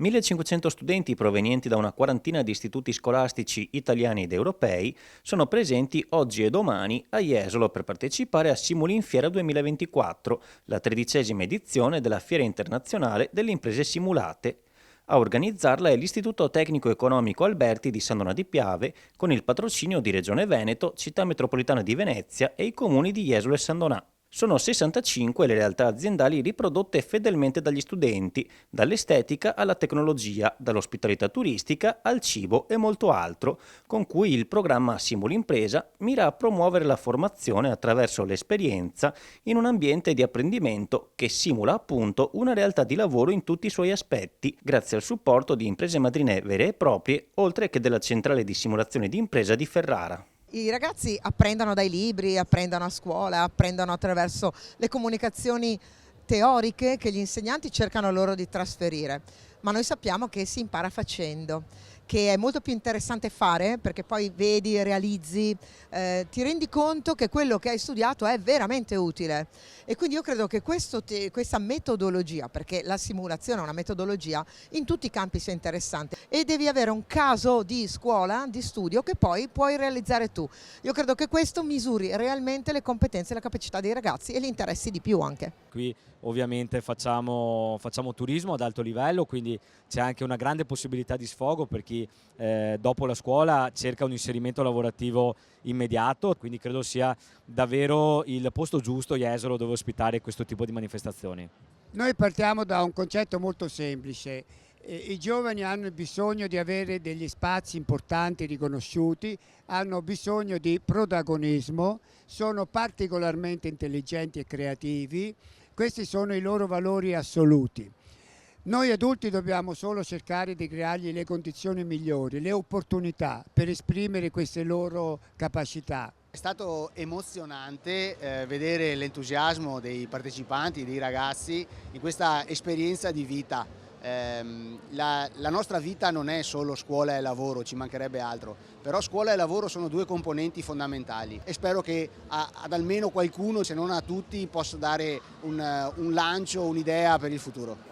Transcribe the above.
1500 studenti provenienti da una quarantina di istituti scolastici italiani ed europei sono presenti oggi e domani a Jesolo per partecipare a Simulinfiera 2024, la 13ª edizione della Fiera Internazionale delle Imprese Simulate. A organizzarla è l'Istituto Tecnico Economico Alberti di San Donà di Piave con il patrocinio di Regione Veneto, Città Metropolitana di Venezia e i comuni di Jesolo e San Donà. Sono 65 le realtà aziendali riprodotte fedelmente dagli studenti, dall'estetica alla tecnologia, dall'ospitalità turistica al cibo e molto altro, con cui il programma Simulimpresa mira a promuovere la formazione attraverso l'esperienza in un ambiente di apprendimento che simula appunto una realtà di lavoro in tutti i suoi aspetti, grazie al supporto di imprese madrine vere e proprie, oltre che della centrale di simulazione di impresa di Ferrara. I ragazzi apprendono dai libri, apprendono a scuola, apprendono attraverso le comunicazioni teoriche che gli insegnanti cercano loro di trasferire, ma noi sappiamo che si impara facendo, che è molto più interessante fare perché poi vedi, realizzi, ti rendi conto che quello che hai studiato è veramente utile e quindi io credo che questa metodologia, perché la simulazione è una metodologia, in tutti i campi sia interessante e devi avere un caso di scuola, di studio che poi puoi realizzare tu. Io credo che questo misuri realmente le competenze e la capacità dei ragazzi e li interessi di più anche. Qui ovviamente facciamo turismo ad alto livello, quindi c'è anche una grande possibilità di sfogo per chi dopo la scuola cerca un inserimento lavorativo immediato, quindi credo sia davvero il posto giusto, Jesolo, dove ospitare questo tipo di manifestazioni. Noi partiamo da un concetto molto semplice. I giovani hanno bisogno di avere degli spazi importanti riconosciuti, hanno bisogno di protagonismo, sono particolarmente intelligenti e creativi, questi sono i loro valori assoluti. Noi adulti dobbiamo solo cercare di creargli le condizioni migliori, le opportunità per esprimere queste loro capacità. È stato emozionante vedere l'entusiasmo dei partecipanti, dei ragazzi in questa esperienza di vita. La nostra vita non è solo scuola e lavoro, ci mancherebbe altro, però scuola e lavoro sono due componenti fondamentali e spero che ad almeno qualcuno, se non a tutti, possa dare un lancio, un'idea per il futuro.